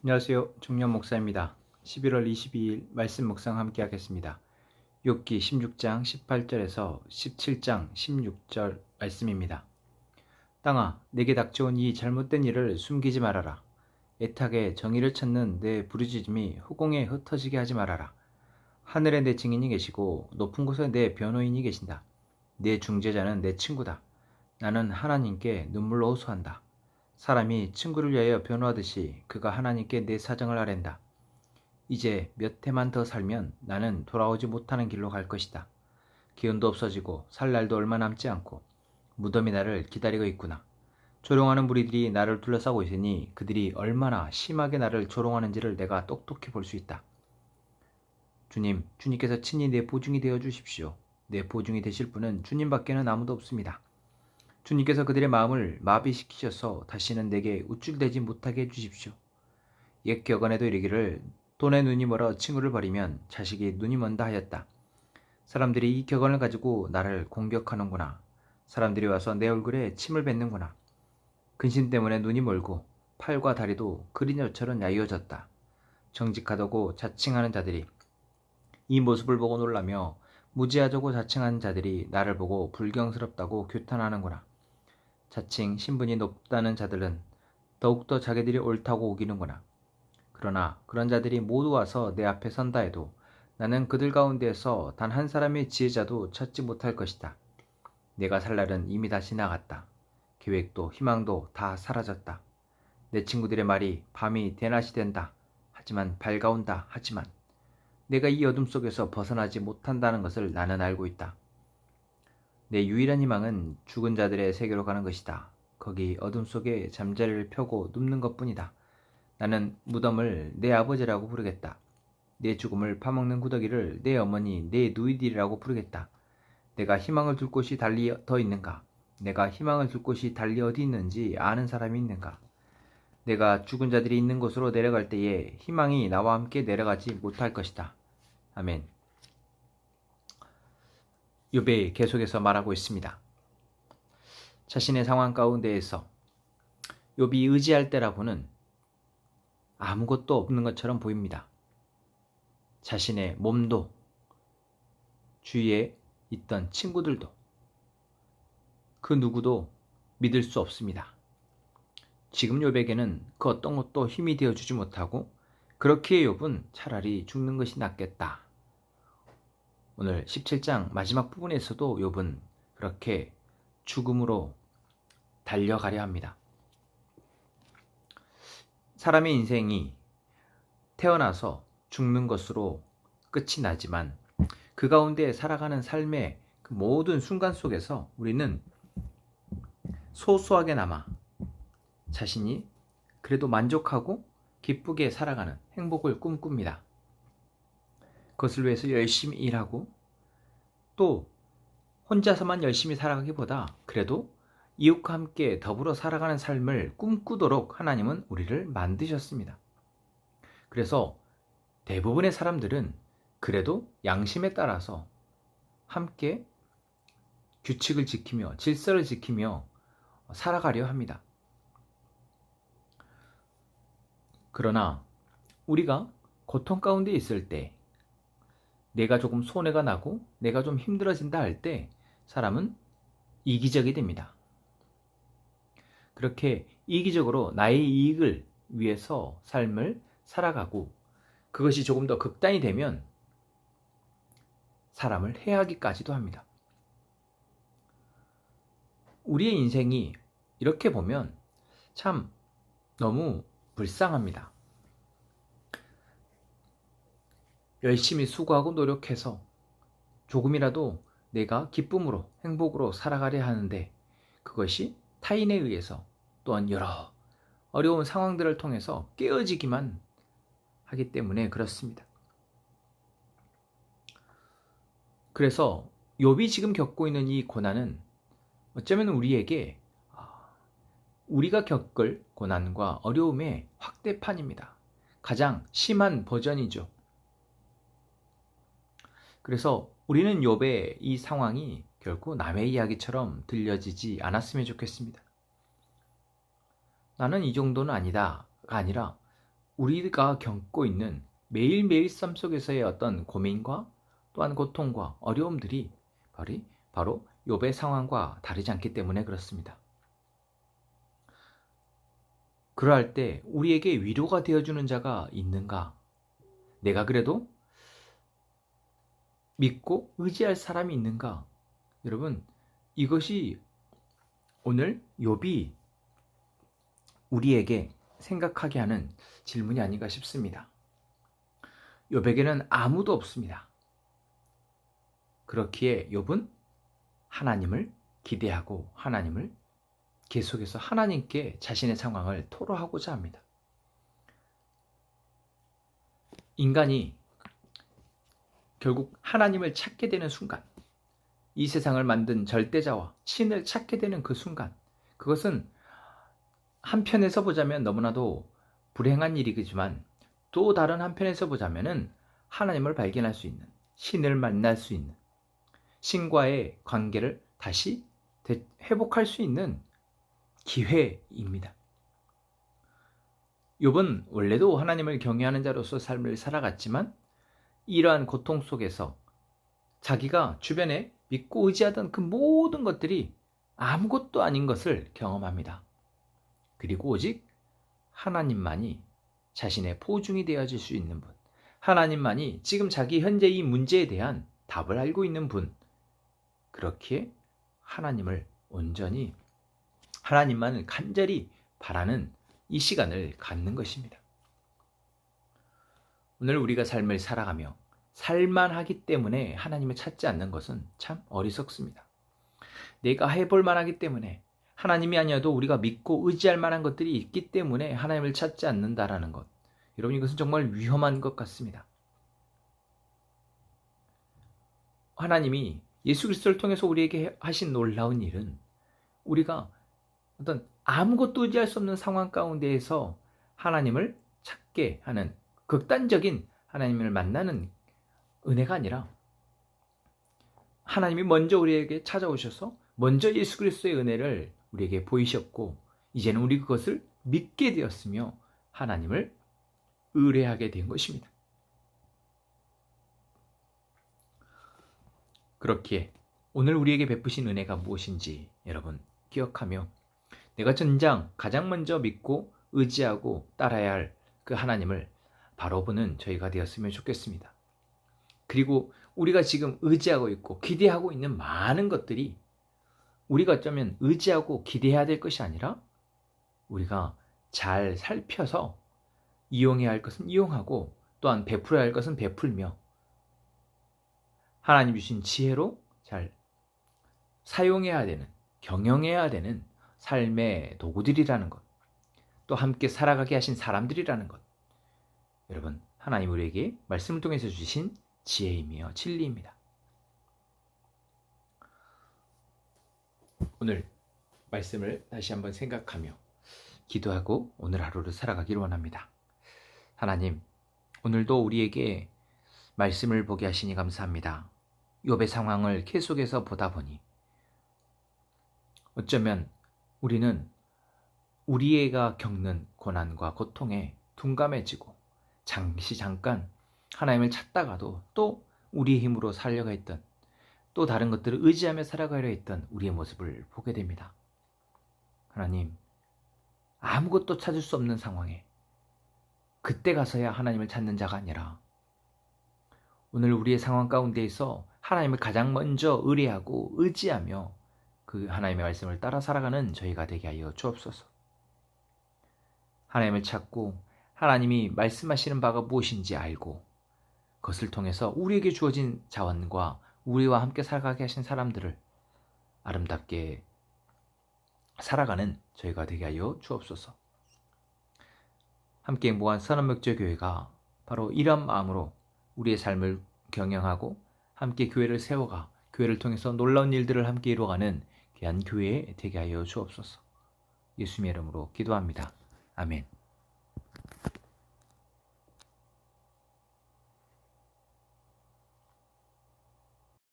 안녕하세요. 중년 목사입니다. 11월 22일 말씀 묵상 함께 하겠습니다. 욥기 16장 18절에서 17장 16절 말씀입니다. 땅아, 내게 닥쳐온 이 잘못된 일을 숨기지 말아라. 애타게 정의를 찾는 내 부르짖음이 후공에 흩어지게 하지 말아라. 하늘에 내 증인이 계시고 높은 곳에 내 변호인이 계신다. 내 중재자는 내 친구다. 나는 하나님께 눈물로 호소한다. 사람이 친구를 위하여 변호하듯이 그가 하나님께 내 사정을 아랜다. 이제 몇 해만 더 살면 나는 돌아오지 못하는 길로 갈 것이다. 기운도 없어지고 살 날도 얼마 남지 않고 무덤이 나를 기다리고 있구나. 조롱하는 무리들이 나를 둘러싸고 있으니 그들이 얼마나 심하게 나를 조롱하는지를 내가 똑똑히 볼 수 있다. 주님께서 친히 내 보증이 되어 주십시오. 내 보증이 되실 분은 주님밖에는 아무도 없습니다. 주님께서 그들의 마음을 마비시키셔서 다시는 내게 우쭐대지 못하게 해주십시오. 옛 격언에도 이르기를 돈에 눈이 멀어 친구를 버리면 자식이 눈이 먼다 하였다. 사람들이 이 격언을 가지고 나를 공격하는구나. 사람들이 와서 내 얼굴에 침을 뱉는구나. 근심 때문에 눈이 멀고 팔과 다리도 그리녀처럼 야위어졌다. 정직하다고 자칭하는 자들이 이 모습을 보고 놀라며 무지하다고 자칭하는 자들이 나를 보고 불경스럽다고 규탄하는구나. 자칭 신분이 높다는 자들은 더욱더 자기들이 옳다고 우기는구나. 그러나 그런 자들이 모두 와서 내 앞에 선다 해도 나는 그들 가운데에서 단 한 사람의 지혜자도 찾지 못할 것이다. 내가 살 날은 이미 다 지나갔다. 계획도 희망도 다 사라졌다. 내 친구들의 말이 밤이 대낮이 된다. 하지만 밝아온다. 하지만 내가 이 어둠 속에서 벗어나지 못한다는 것을 나는 알고 있다. 내 유일한 희망은 죽은 자들의 세계로 가는 것이다. 거기 어둠 속에 잠자리를 펴고 눕는 것뿐이다. 나는 무덤을 내 아버지라고 부르겠다. 내 죽음을 파먹는 구더기를 내 어머니, 내 누이들이라고 부르겠다. 내가 희망을 둘 곳이 달리 더 있는가? 내가 희망을 둘 곳이 달리 어디 있는지 아는 사람이 있는가? 내가 죽은 자들이 있는 곳으로 내려갈 때에 희망이 나와 함께 내려가지 못할 것이다. 아멘. 욥이 계속해서 말하고 있습니다. 자신의 상황 가운데에서 욥이 의지할 때라고는 아무것도 없는 것처럼 보입니다. 자신의 몸도 주위에 있던 친구들도 그 누구도 믿을 수 없습니다. 지금 욥에게는 그 어떤 것도 힘이 되어주지 못하고 그렇게 욥은 차라리 죽는 것이 낫겠다. 오늘 17장 마지막 부분에서도 욥은 그렇게 죽음으로 달려가려 합니다. 사람의 인생이 태어나서 죽는 것으로 끝이 나지만 그 가운데 살아가는 삶의 그 모든 순간 속에서 우리는 소소하게나마 자신이 그래도 만족하고 기쁘게 살아가는 행복을 꿈꿉니다. 그것을 위해서 열심히 일하고 또 혼자서만 열심히 살아가기보다 그래도 이웃과 함께 더불어 살아가는 삶을 꿈꾸도록 하나님은 우리를 만드셨습니다. 그래서 대부분의 사람들은 그래도 양심에 따라서 함께 규칙을 지키며 질서를 지키며 살아가려 합니다. 그러나 우리가 고통 가운데 있을 때 내가 조금 손해가 나고 내가 좀 힘들어진다 할 때 사람은 이기적이 됩니다. 그렇게 이기적으로 나의 이익을 위해서 삶을 살아가고 그것이 조금 더 극단이 되면 사람을 해하기까지도 합니다. 우리의 인생이 이렇게 보면 참 너무 불쌍합니다. 열심히 수고하고 노력해서 조금이라도 내가 기쁨으로 행복으로 살아가려 하는데 그것이 타인에 의해서 또한 여러 어려운 상황들을 통해서 깨어지기만 하기 때문에 그렇습니다. 그래서 욥이 지금 겪고 있는 이 고난은 어쩌면 우리에게 우리가 겪을 고난과 어려움의 확대판입니다. 가장 심한 버전이죠. 그래서 우리는 욥의 이 상황이 결코 남의 이야기처럼 들려지지 않았으면 좋겠습니다. 나는 이 정도는 아니다가 아니라 우리가 겪고 있는 매일매일 삶 속에서의 어떤 고민과 또한 고통과 어려움들이 바로 욥의 상황과 다르지 않기 때문에 그렇습니다. 그러할 때 우리에게 위로가 되어주는 자가 있는가? 내가 그래도 믿고 의지할 사람이 있는가? 여러분, 이것이 오늘 욥이 우리에게 생각하게 하는 질문이 아닌가 싶습니다. 욥에게는 아무도 없습니다. 그렇기에 욥은 하나님을 기대하고 하나님을 계속해서 하나님께 자신의 상황을 토로하고자 합니다. 인간이 결국 하나님을 찾게 되는 순간, 이 세상을 만든 절대자와 신을 찾게 되는 그 순간, 그것은 한편에서 보자면 너무나도 불행한 일이지만 또 다른 한편에서 보자면은 하나님을 발견할 수 있는, 신을 만날 수 있는, 신과의 관계를 다시 회복할 수 있는 기회입니다. 욥은 원래도 하나님을 경외하는 자로서 삶을 살아갔지만 이러한 고통 속에서 자기가 주변에 믿고 의지하던 그 모든 것들이 아무것도 아닌 것을 경험합니다. 그리고 오직 하나님만이 자신의 보증이 되어질 수 있는 분, 하나님만이 지금 자기 현재 이 문제에 대한 답을 알고 있는 분, 그렇기에 하나님을 온전히, 하나님만을 간절히 바라는 이 시간을 갖는 것입니다. 오늘 우리가 삶을 살아가며 살만하기 때문에 하나님을 찾지 않는 것은 참 어리석습니다. 내가 해볼 만하기 때문에, 하나님이 아니어도 우리가 믿고 의지할 만한 것들이 있기 때문에 하나님을 찾지 않는다라는 것, 여러분, 이것은 정말 위험한 것 같습니다. 하나님이 예수 그리스도를 통해서 우리에게 하신 놀라운 일은 우리가 어떤 아무것도 의지할 수 없는 상황 가운데에서 하나님을 찾게 하는 극단적인 하나님을 만나는 은혜가 아니라, 하나님이 먼저 우리에게 찾아오셔서 먼저 예수 그리스도의 은혜를 우리에게 보이셨고, 이제는 우리 그것을 믿게 되었으며 하나님을 의뢰하게 된 것입니다. 그렇기에 오늘 우리에게 베푸신 은혜가 무엇인지 여러분 기억하며, 내가 전장 가장 먼저 믿고 의지하고 따라야 할 그 하나님을 바로 보는 저희가 되었으면 좋겠습니다. 그리고 우리가 지금 의지하고 있고 기대하고 있는 많은 것들이 우리가 어쩌면 의지하고 기대해야 될 것이 아니라 우리가 잘 살펴서 이용해야 할 것은 이용하고 또한 베풀어야 할 것은 베풀며 하나님 주신 지혜로 잘 사용해야 되는, 경영해야 되는 삶의 도구들이라는 것, 또 함께 살아가게 하신 사람들이라는 것, 여러분, 하나님 우리에게 말씀을 통해서 주신 지혜이며 진리입니다. 오늘 말씀을 다시 한번 생각하며 기도하고 오늘 하루를 살아가기를 원합니다. 하나님, 오늘도 우리에게 말씀을 보게 하시니 감사합니다. 욥의 상황을 계속해서 보다 보니 어쩌면 우리는 우리가 겪는 고난과 고통에 둔감해지고 잠깐 하나님을 찾다가도 또 우리의 힘으로 살려가 했던, 또 다른 것들을 의지하며 살아가려 했던 우리의 모습을 보게 됩니다. 하나님, 아무것도 찾을 수 없는 상황에 그때 가서야 하나님을 찾는 자가 아니라 오늘 우리의 상황 가운데에서 하나님을 가장 먼저 의뢰하고 의지하며 그 하나님의 말씀을 따라 살아가는 저희가 되게 하여 주옵소서. 하나님을 찾고 하나님이 말씀하시는 바가 무엇인지 알고 그것을 통해서 우리에게 주어진 자원과 우리와 함께 살아가게 하신 사람들을 아름답게 살아가는 저희가 되게 하여 주옵소서. 함께 행복한 선한목적교회가 바로 이런 마음으로 우리의 삶을 경영하고 함께 교회를 세워가 교회를 통해서 놀라운 일들을 함께 이루어가는 귀한 교회 되게 하여 주옵소서. 예수님의 이름으로 기도합니다. 아멘.